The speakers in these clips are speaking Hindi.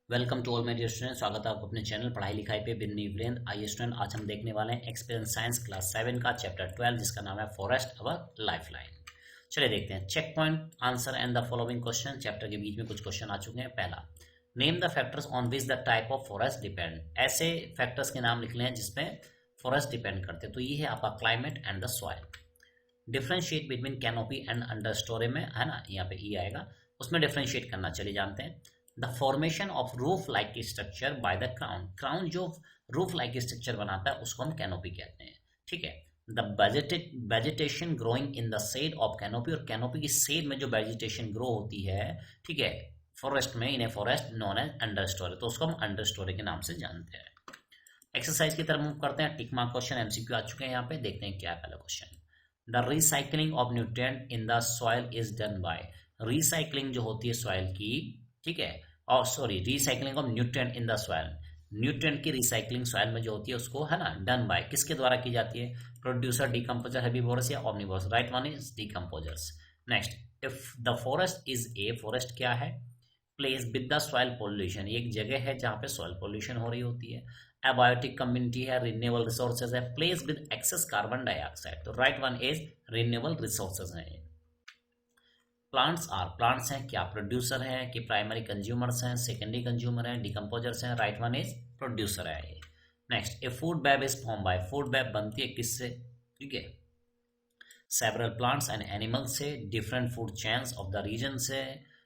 Welcome to all my dear student. स्वागत है आपको अपने चैनल पढ़ाई लिखाई पे बिन वीरेंद्र। आइए स्टूडेंट, आज हम देखने वाले हैं एक्सपीरियंस साइंस क्लास 7 का चैप्टर 12 जिसका नाम है फॉरेस्ट अवर लाइफलाइन। चलिए देखते हैं। Check point answer and the following question. Chapter के बीच में कुछ क्वेश्चन आ चुके हैं। पहला, name the factors on which the type of forest depend. ऐसे फैक्टर्स के नाम लिखने हैं जिसमें फॉरेस्ट डिपेंड करते हैं। तो ये है आपका climate and the soil. Differentiate between canopy and under story में है ना, यहाँ पे ई आएगा, उसमें डिफ्रेंशिएट करना। चले जानते हैं। The formation of roof like structure by the crown. Crown जो रूफ लाइक स्ट्रक्चर बनाता है उसको हम कैनोपी कहते हैं। ठीक है। The vegetation growing in the shade of canopy, और कैनोपी की शेड में जो वेजिटेशन ग्रो होती है, ठीक है, फॉरेस्ट में, इन्हें forest known as understorey, तो उसको हम अंडर स्टोरी के नाम से जानते हैं। एक्सरसाइज की तरफ मूव करते हैं। टिक मार्क क्वेश्चन एमसीक्यू आ चुके हैं यहाँ पे। देखते हैं क्या है पहला question. The recycling of nutrient in the soil is done by. Recycling जो होती है सॉइल की, ठीक है, और sorry, recycling of nutrient in the soil, nutrient की रिसाइकलिंग सॉइल में जो होती है उसको, है ना, डन बाय किसके द्वारा की जाती है? प्रोड्यूसर, डिकम्पोजर, हेर्बिवोरस या omnivorous? Right one is decomposers. Next, if the forest is a, forest क्या है? Place with the soil pollution, एक जगह है जहाँ पे सॉइल पोल्यूशन हो रही होती है। एबायोटिक कम्युनिटी है, रिन्यूएबल रिसोर्सेज है। Place with excess carbon dioxide, तो right one is renewable resources है। प्लांट्स आर, प्लांट्स हैं क्या? प्रोड्यूसर हैं कि प्राइमरी कंज्यूमर्स हैं, सेकेंडरी कंज्यूमर हैं, डिकम्पोजर्स हैं? राइट वन इज प्रोड्यूसर है ये। Next, a food web is form by, food web बनती है किससे? ठीक है, सेवरल प्लांट्स एंड एनिमल्स से, different food chains of the region से,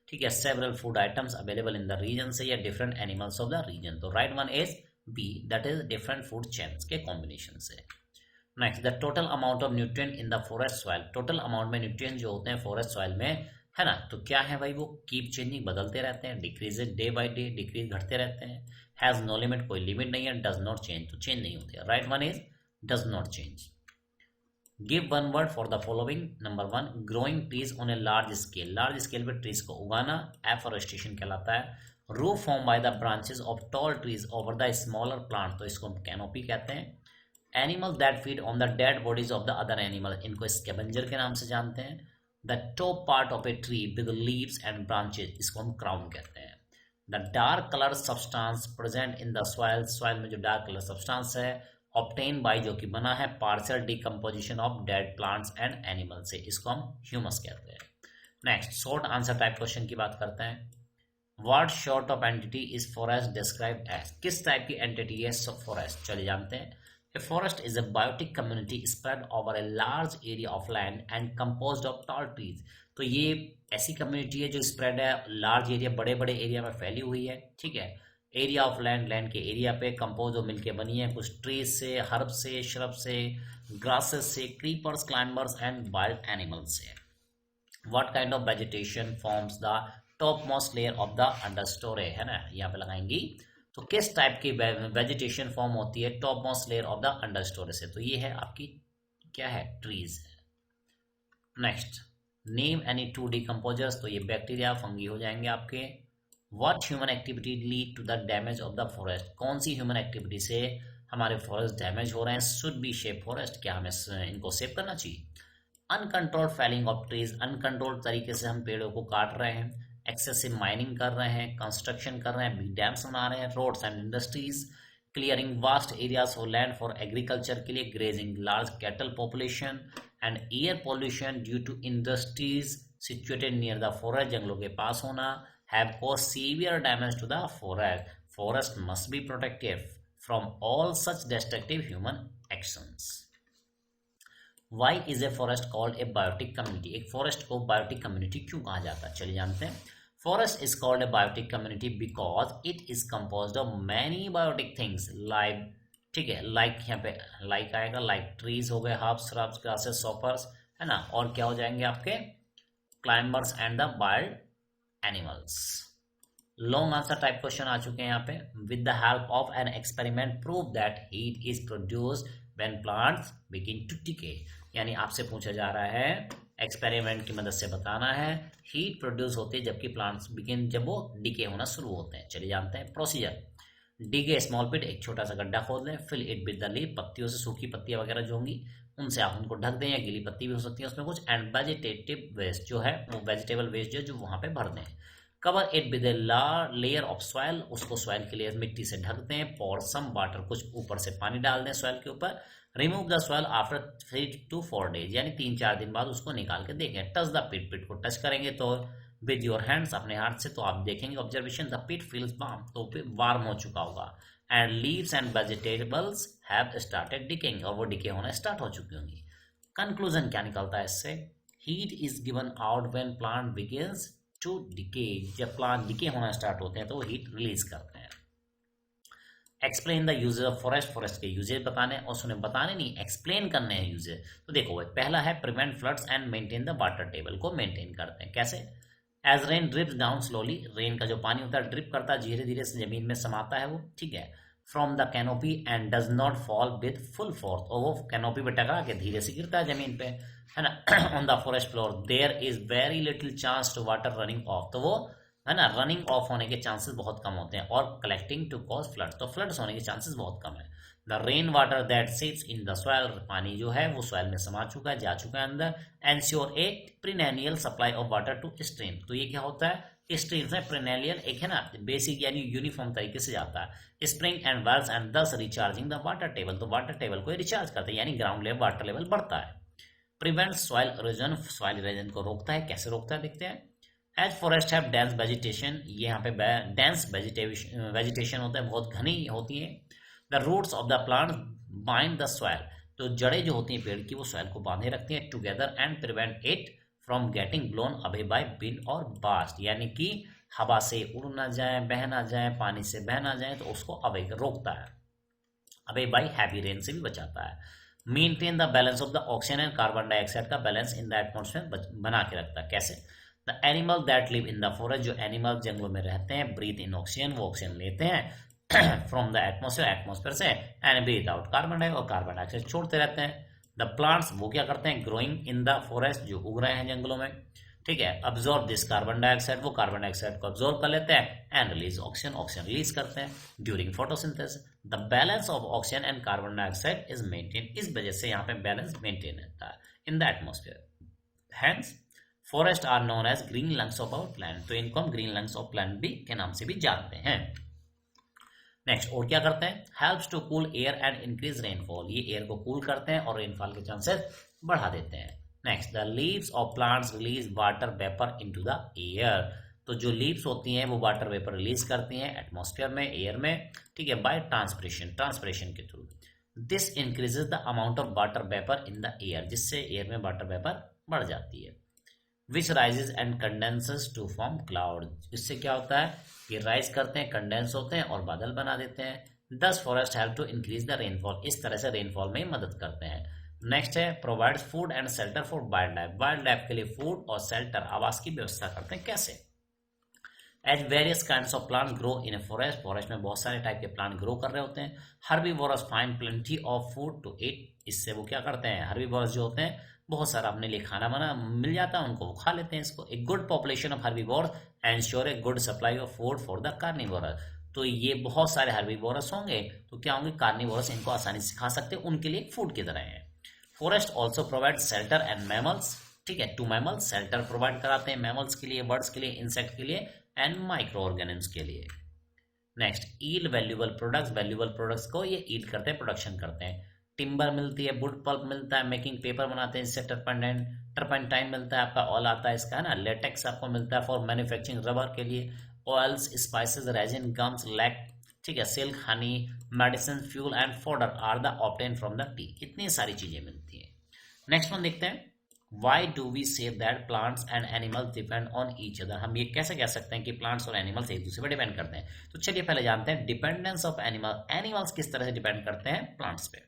ठीक है, several food items available in the region से, या different animals of the region, तो right one is B, that is different food chains के कॉम्बिनेशन से। Next, the total amount of nutrient in the forest soil, total amount में न्यूट्रिएंट जो होते हैं फॉरेस्ट सॉइल में, है ना, तो क्या है भाई? वो कीप चेंजिंग, बदलते रहते हैं, decrease day by day, decrease घटते रहते हैं। हैज नो लिमिट, कोई लिमिट नहीं है। डज नॉट चेंज, तो चेंज नहीं होते। Right one is does not change. Give one word for the following. Number one, growing trees on a large scale, large scale पे ट्रीज को उगाना एफॉरेस्टेशन कहलाता है। Roof form by the branches of tall trees over the smaller plant, तो इसको हम कैनोपी कहते हैं। Animals that feed on the dead bodies of the other animal, इनको स्कैवेंजर के नाम से जानते हैं। The top part of a tree with leaves and branches, इसको हम क्राउन कहते हैं। The dark colour substance present in the soil, soil में जो डार्क कलर सब्सटेंस है, ऑब्टेन बाय, जो कि बना है partial decomposition of dead plants and animal से, इसको हम ह्यूमस कहते हैं। Next, short answer type question की बात करते हैं। What sort of entity is forest described as, किस टाइप की एंटिटी है फॉरेस्ट? चलिए जानते हैं। A forest is a biotic community spread over a large area of land and composed of tall trees, तो ये ऐसी कम्युनिटी है जो स्प्रेड है लार्ज एरिया, बड़े बड़े एरिया में फैली हुई है। ठीक है, एरिया ऑफ लैंड, लैंड के एरिया पे कंपोज हो, मिलके बनी है कुछ ट्रीज से, हर्ब से, श्रब से, ग्रासेस से, creepers, climbers and wild animals से। What kind of vegetation forms the top most layer of the understory, है ना, यहाँ पे लगाएंगी। तो किस टाइप की वेजिटेशन फॉर्म होती है top most layer of the understorey से? तो ये है आपकी, क्या है, ट्रीज है। Next, name any two decomposers, तो ये बैक्टीरिया, फंगी हो जाएंगे आपके। What human activity lead to the damage of the forest, कौन सी ह्यूमन एक्टिविटी से हमारे फॉरेस्ट डैमेज हो रहे हैं? शुड बी शेप फॉरेस्ट, क्या हमें इनको सेव करना चाहिए? Uncontrolled felling of trees, uncontrolled तरीके से हम पेड़ों को काट रहे हैं। एक्सेसिव माइनिंग कर रहे हैं, कंस्ट्रक्शन कर रहे हैं, बिग डैम्स बना रहे हैं, roads and industries, clearing vast areas of land for agriculture के लिए, grazing large cattle population, and air pollution due to industries situated near the forest, जंगलों के पास होना, have caused severe damage to the forest. Forest must be protected from all such destructive human actions. Why is a forest called a biotic community? एक forest को biotic community क्यों कहा जाता है? चलिए जानते हैं। Forest is called a biotic community because it is composed of many biotic things like, ठीक है, like यहाँ पे like आएगा, like trees हो गए, herbs, shrubs, grasses, shoppers, है ना, और क्या हो जाएंगे आपके climbers and the wild animals. Long answer type question आ चुके हैं यहाँ पे। With the help of an experiment prove that heat is produced when plants begin to decay, यानी आपसे पूछा जा रहा है, एक्सपेरिमेंट की मदद से बताना है, हीट प्रोड्यूस होती है जबकि प्लांट्स बिगिन, जब वो डिके होना शुरू होते हैं। चलिए जानते हैं प्रोसीजर। डिग ए स्मॉल पिट, एक छोटा सा गड्ढा खोद लें, fill it with the leaf, पत्तियों से, सूखी पत्तियां वगैरह जो होंगी उनसे आप उनको ढक दें, या गीली पत्ती भी हो सकती है उसमें कुछ, एंड वेजिटेटिव वेस्ट जो है वो वेजिटेबल वेस्ट जो वहाँ पे भर दें। Cover it with a layer of soil, उसको सॉइल के लेयर मिट्टी से ढक दें, पॉर सम वाटर, कुछ ऊपर से पानी डाल दें सॉइल के ऊपर, remove the soil after 3 to 4 days, यानी 3-4 दिन बाद उसको निकाल के देखें। टच द पिट, पिट को टच करेंगे तो विद योर हैंड्स, अपने हाथ से, तो आप देखेंगे observation the pit feels warm, तो वार्म हो चुका होगा, and leaves and vegetables have started decaying, और वो डिके होना स्टार्ट हो चुकी होंगी। कंक्लूजन क्या निकलता है इससे? Heat is given out when plant begins to decay, जब प्लांट डिके होना स्टार्ट होते हैं तो वो हीट रिलीज करते हैं। Explain the uses of forest, forest के यूजेज बताने, और सुने बताने नहीं, एक्सप्लेन करने हैं यूजेज। तो देखो भाई, पहला है prevent floods and maintain the water table, को मेंटेन करते हैं कैसे? As rain drips down slowly, rain का जो पानी होता है ड्रिप करता है, धीरे धीरे से जमीन में समाता है वो, ठीक है, from the canopy and does not fall with full force, और वो कैनोपी पे टकरा के धीरे से गिरता है जमीन पे, है ना। On the forest floor there is very little chance to water running off, तो वो है ना रनिंग ऑफ होने के चांसेस बहुत कम होते हैं, और कलेक्टिंग टू कॉज फ्लड, तो फ्लड्स होने के चांसेस बहुत कम है। The rain water that sits in the soil, पानी जो है वो सॉइल में समा चुका है, जा चुका है अंदर, ensure a perennial supply of water to stream, तो ये क्या होता है, स्ट्रीम्स में प्रीनेलियल एक है ना बेसिक यानी यूनिफॉर्म तरीके से जाता है, spring and wells and thus recharging the water table, तो वाटर टेबल को रिचार्ज करते हैं, यानी ग्राउंड लेवल वाटर लेवल बढ़ता है। Prevent soil erosion, soil erosion को रोकता है, कैसे रोकता है देखते हैं। As forest have dense vegetation, ये यहाँ पे डेंस वेजिटेशन होता है, बहुत घनी होती है। The roots of the plant bind the soil, तो जड़ें जो होती हैं पेड़ की वो सॉइल को बांधे रखती हैं together and prevent it from getting blown away by wind और बास्ट, यानी कि हवा से उड़ ना जाए, बह ना जाए, पानी से बह ना जाए, तो उसको अवे रोकता है, अवे बाय हैवी रेन से भी बचाता है। Maintain the balance of the oxygen and carbon dioxide का बैलेंस इन द एटमॉस्फेयर बना के रखता है, कैसे? The animal that live in the forest, जो एनिमल जंगलों में रहते हैं, ब्रीथ इन ऑक्सीजन, वो ऑक्सीजन लेते हैं फ्रॉम द एटमॉस्फेयर, एटमॉस्फेयर से, and breathe out carbon dioxide, और कार्बन डाइऑक्साइड छोड़ते रहते हैं। द प्लांट्स, वो क्या करते हैं, ग्रोइंग इन द फॉरेस्ट, जो उग रहे हैं जंगलों में, ठीक है, अब्जॉर्ब दिस कार्बन डाइऑक्साइड, वो कार्बन डाइऑक्साइड को अब्जॉर्ब कर लेते हैं, and release oxygen, oxygen release करते हैं during photosynthesis. The balance of oxygen and carbon dioxide is maintain, इस वजह से यहाँ पे बैलेंस मेंटेन रहता है in the atmosphere. Hence forest are known as green lungs of our planet, तो इनको हम ग्रीन लंग्स ऑफ प्लैनेट भी के नाम से भी जानते हैं। नेक्स्ट, और क्या करते हैं, helps to cool air and increase rainfall, ये एयर को कूल करते हैं और रेनफॉल के चांसेस बढ़ा देते हैं। Next, the leaves of plants release water vapour into the air, तो जो लीव्स होती हैं वो वाटर वेपर रिलीज करती हैं एटमॉस्फेयर में, एयर में, ठीक है, बाय ट्रांसपिरेशन के through. This increases the amount of water vapour in the air, जिससे एयर में वाटर वेपर बढ़ जाती है। Which rises and condenses to form cloud, इससे क्या होता है, ये राइज करते हैं, कंडेंस होते हैं और बादल बना देते हैं। Thus forest help to increase the rainfall, इस तरह से रेनफॉल में मदद करते हैं। नेक्स्ट है provides food and shelter for wild life, wild life के लिए फूड और शेल्टर, आवास की व्यवस्था करते हैं, कैसे? As various kinds of plant grow in a forest, forest में बहुत सारे टाइप के प्लांट ग्रो कर रहे होते हैं। Herbivores find plenty of food to eat, इससे वो क्या करते हैं, हर्बीवोरस जो होते हैं बहुत सारा अपने लिए खाना बना मिल जाता है उनको, वो खा लेते हैं इसको। A good population of herbivores ensure a good supply of food for the carnivores, तो ये बहुत सारे हर्बीवोरस होंगे तो क्या होंगे, कार्निवोरस इनको आसानी से खा सकते हैं, उनके लिए फूड की तरह है। Forest also provide shelter and mammals, ठीक है, टू मैमल्स, शेल्टर प्रोवाइड कराते हैं मैमल्स के लिए, बर्ड्स के लिए, इंसेक्ट के लिए, एंड माइक्रो ऑर्गेनिम्स के लिए। नेक्स्ट, ईल्ड वैल्यूएबल प्रोडक्ट्स को ये ईल्ड करते हैं, प्रोडक्शन करते हैं। टिम्बर मिलती है, वुड पल्प मिलता है, मेकिंग पेपर बनाते हैं, इससे टर्पेंटाइन मिलता है, आपका ऑयल आता है इसका, है ना, लेटेक्स आपको मिलता है फॉर मैन्युफैक्चरिंग रबर के लिए, oils, spices, resin, gums, lac, ठीक है, silk, honey, medicine, fuel and fodder are the obtain from the tree, इतनी सारी चीजें मिलती हैं। नेक्स्ट वन देखते हैं, why do we say that plants and animals depend on each other, हम ये कैसे कह सकते हैं कि प्लांट्स और एनिमल्स एक दूसरे पर डिपेंड करते हैं? तो चलिए पहले जानते हैं डिपेंडेंस ऑफ एनिमल्स किस तरह से डिपेंड करते हैं प्लांट्स पे।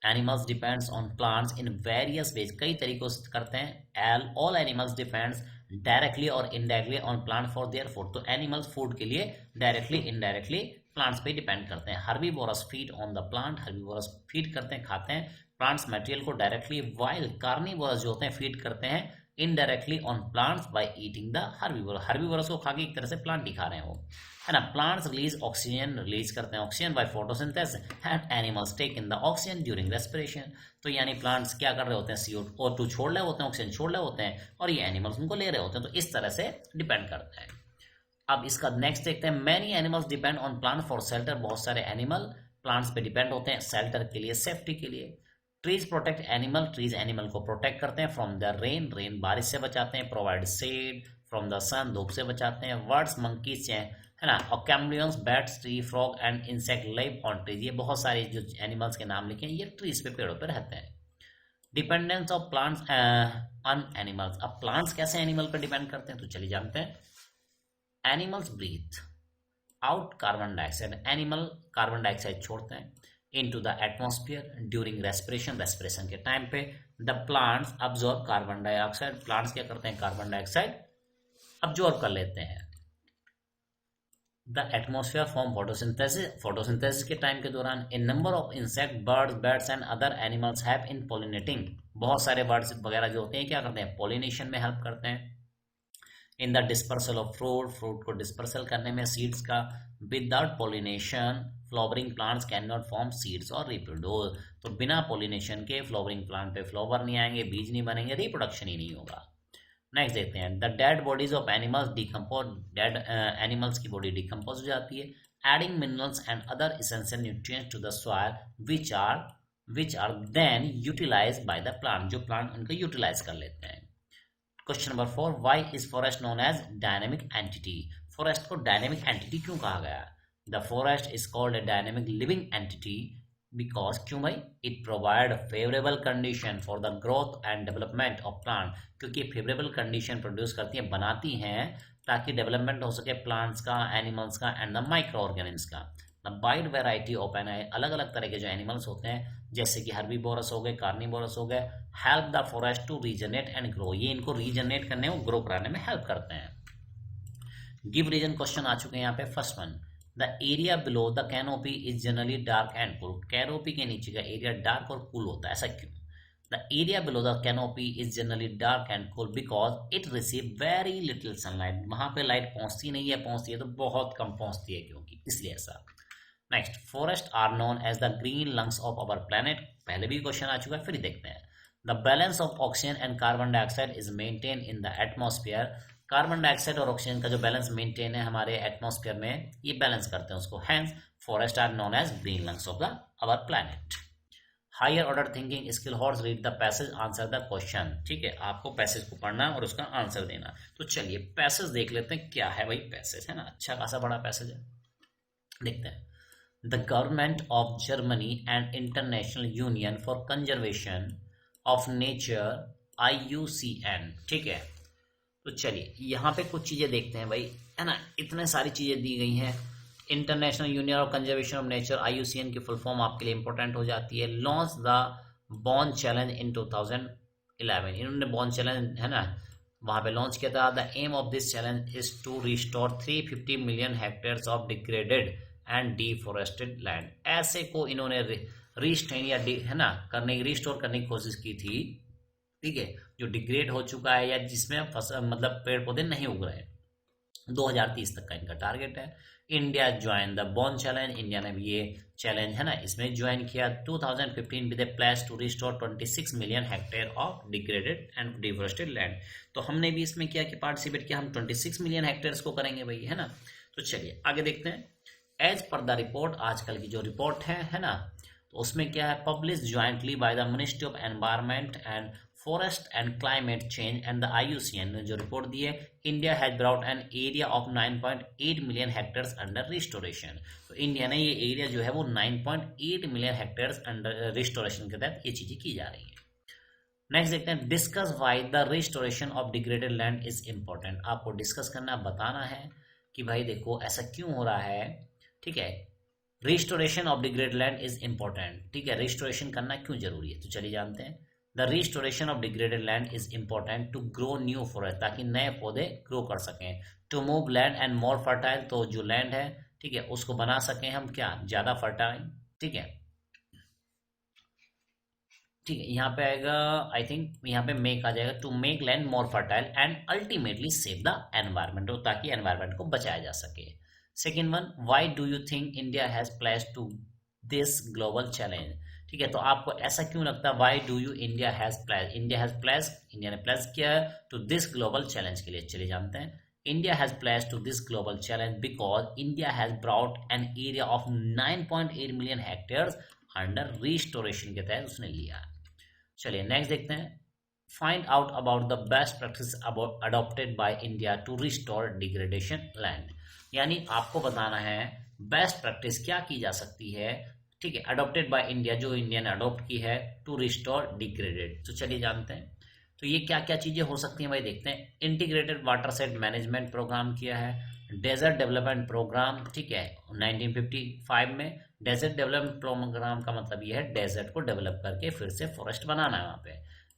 Animals depends on plants in various ways, कई तरीकों से करते हैं। ऑल एनिमल्स डिपेंड्स डायरेक्टली और indirectly on plant for their food, तो एनिमल्स फूड के लिए डायरेक्टली इनडायरेक्टली प्लांट्स पे डिपेंड करते हैं। Herbivores feed on the plant, herbivores feed करते हैं, खाते हैं प्लांट्स मटेरियल को डायरेक्टली, वाइल कार्निवोरस जो होते हैं फीड करते हैं indirectly on plants by eating the herbivores को खा के एक तरह से प्लांट ही खा रहे हैं वो, है ना। प्लांट्स रिलीज ऑक्सीजन, रिलीज करते हैं oxygen by photosynthesis and animals take in the oxygen during respiration. तो यानी प्लांट्स क्या कर रहे होते हैं, CO2 छोड़ रहे होते हैं, ऑक्सीजन छोड़ रहे होते हैं, और ये एनिमल्स उनको ले रहे होते हैं। तो इस तरह से डिपेंड करता है। अब इसका नेक्स्ट देखते हैं, many animals depend on plant for shelter. बहुत सारे एनिमल प्लांट्स पे डिपेंड होते हैं शेल्टर के लिए, सेफ्टी के लिए। Trees protect animal, trees animal को प्रोटेक्ट करते हैं। फ्रॉम द रेन, रेन बारिश से बचाते हैं। Provide shade from the sun, धूप से बचाते हैं। बर्ड्स, मंकीज है ना, और chameleons, bats, tree frog and insect live on trees. ये बहुत सारे जो एनिमल्स के नाम लिखे हैं, ये ट्रीज पे, पेड़ों पे रहते हैं। Dependence of plants on animals. अब प्लांट्स कैसे एनिमल पर डिपेंड करते हैं, तो चलिए जानते हैं। Animals breathe out carbon dioxide, animal carbon dioxide छोड़ते हैं into the atmosphere during respiration, respiration के टाइम पे। The plants absorb carbon dioxide, plants क्या करते हैं, कार्बन डाइऑक्साइड अब्जॉर्ब कर लेते हैं। The atmosphere form photosynthesis, photosynthesis के टाइम के दौरान। A number of insect, birds, bats and other animals have in pollinating, बहुत सारे बर्ड्स वगैरह जो होते हैं क्या करते हैं, पॉलिनेशन में हेल्प करते हैं। In the dispersal of fruit, fruit को डिस्पर्सल करने में, सीड्स का। Without pollination flowering plants can not form seeds और रिप्रोड्यूस। तो बिना पॉलिनेशन के फ्लावरिंग प्लांट पे फ्लावर नहीं आएंगे, बीज नहीं बनेंगे, रिप्रोडक्शन ही नहीं होगा। नेक्स्ट देखते हैं, the dead bodies of animals decompose, dead animals की बॉडी डिकम्पोज हो जाती है। Adding minerals and other essential nutrients to the soil which are then utilized by the plant, जो प्लांट उनको यूटिलाइज कर लेते हैं। Question number 4, why is forest known as dynamic entity. Forest को डायनेमिक एंटिटी क्यों कहा गया। The forest is called a dynamic living entity because, क्यों भाई, it provide favourable condition for the growth and development of plant, क्योंकि फेवरेबल कंडीशन प्रोड्यूस करती हैं, बनाती हैं, ताकि डेवलपमेंट हो सके प्लांट्स का, एनिमल्स का एंड द माइक्रो ऑर्गेनिम्स का। द वाइड वेराइटी ऑफ अलग अलग तरह के जो एनिमल्स होते हैं, जैसे कि हर्बीवोरस हो गए, कार्निवोरस हो गए, help the forest to regenerate and grow, ये इनको रीजनरेट करने और ग्रो कराने में हेल्प करते हैं। गिव रीजन क्वेश्चन आ चुके हैं यहाँ पे। First one, the area below the canopy is generally dark and cool. Canopy के नीचे का एरिया डार्क और कूल होता है, ऐसा क्यों। The area below the canopy is generally dark and cool because it receive very little sunlight. वहां पे लाइट पहुंचती नहीं है, पहुंचती है तो बहुत कम पहुंचती है, क्योंकि इसलिए ऐसा। Next, forest are known as the green lungs of our planet. पहले भी क्वेश्चन आ चुका है, फिर देखते हैं। The balance of oxygen and carbon dioxide is maintain in the atmosphere. Carbon dioxide और ऑक्सीजन का जो बैलेंस मेंटेन है हमारे एटमॉस्फेयर में, ये बैलेंस करते हैं उसको। Hence forest are known as green lungs of the our planet. Higher order thinking skill horse read the passage answer the question. ठीक है, आपको पैसेज को पढ़ना और उसका आंसर देना। तो चलिए पैसेज देख लेते हैं, क्या है भाई पैसेज, है ना, अच्छा खासा बड़ा पैसेज है, देखते हैं। The government of Germany and International Union for Conservation of Nature IUCN, ठीक है। तो चलिए यहाँ पे कुछ चीज़ें देखते हैं भाई, है ना, इतने सारी चीज़ें दी गई हैं। International union of conservation of nature IUCN की फुल फॉर्म आपके लिए इंपॉर्टेंट हो जाती है। Launch the born challenge in 2011, इन्होंने बॉर्न चैलेंज, है ना, वहाँ पे लॉन्च किया था। The aim of this challenge is to restore 350 million hectares of degraded and deforested land. ऐसे को इन्होंने रिस्टेन या है ना करने, रिस्टोर करने की कोशिश की थी, ठीक है, जो डिग्रेड हो चुका है या जिसमें फसल मतलब पेड़ पौधे नहीं उग रहे हैं। 2030 तक का इनका टारगेट है। India join the born challenge, India ने भी ये चैलेंज, है ना, इसमें ज्वाइन किया। 2015 with a place to restore 26 million hectare of degraded and deforested land. तो हमने भी इसमें किया कि पार्टिसिपेट किया, हम 26 मिलियन हेक्टेयर्स को करेंगे भाई, है ना। तो चलिए आगे देखते हैं। एज पर द रिपोर्ट, आजकल की जो रिपोर्ट है ना, तो उसमें क्या है, publish jointly by the ministry of environment and forest and climate change and the IUCN ने जो रिपोर्ट दी है, India has brought an area of 9.8 million hectares under restoration. तो इंडिया ने ये एरिया जो है वो 9.8 मिलियन हेक्टेयर्स अंडर रिस्टोरेशन के तहत ये चीजें की जा रही है। नेक्स्ट देखते हैं, discuss why the restoration of degraded land is important. आपको डिस्कस करना, बताना है कि भाई देखो ऐसा क्यों हो रहा है, ठीक है। Restoration of degraded land is important, ठीक है, रिस्टोरेशन करना क्यों जरूरी है, तो चलिए जानते हैं। The restoration of degraded land is important to grow new forest, ताकि नए पौधे ग्रो कर सकें। To move land and more fertile, तो जो लैंड है, ठीक है, उसको बना सकें हम क्या, ज्यादा फर्टाइल, ठीक है। ठीक है, यहाँ पे आएगा, आई थिंक यहाँ पे मेक आ जाएगा, to make land more fertile and ultimately save the environment, ताकि एनवायरमेंट को बचाया जा सके। Second one, why do you think India has place to this global challenge. ठीक है, तो आपको ऐसा क्यों लगता है, why do you India has place, India ने प्लेस किया है टू दिस ग्लोबल चैलेंज के लिए। चलिए जानते हैं। India has place to this global challenge because India has brought an area of 9.8 million hectares under restoration के तहत उसने लिया। चलिए नेक्स्ट देखते हैं। Find out about the best practice adopted by India to restore degradation land. यानी आपको बताना है बेस्ट प्रैक्टिस क्या की जा सकती है, ठीक है, अडॉप्टेड बाय इंडिया, जो इंडिया ने अडॉप्ट की है टू रिस्टोर डिग्रेडेड। तो चलिए जानते हैं, तो ये क्या क्या चीज़ें हो सकती हैं भाई, देखते हैं। Integrated water set management program किया है, डेजर्ट डेवलपमेंट प्रोग्राम, ठीक है, 1955 में। डेजर्ट डेवलपमेंट प्रोग्राम का मतलब ये है डेजर्ट को डेवलप करके फिर से फॉरेस्ट बनाना है वहाँ पे।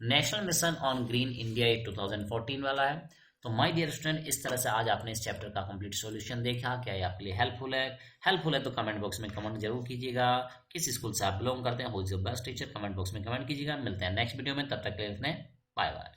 National mission on green India 2014 वाला है। तो माय डियर स्टूडेंट, इस तरह से आज आपने इस चैप्टर का कंप्लीट सॉल्यूशन देखा। क्या ये आपके लिए हेल्पफुल है तो कमेंट बॉक्स में कमेंट जरूर कीजिएगा। किस स्कूल से आप बिलोंग करते हैं, who is your best teacher, comment box में कमेंट कीजिएगा। मिलते हैं नेक्स्ट वीडियो में, तब तक के लिए बाय बाय।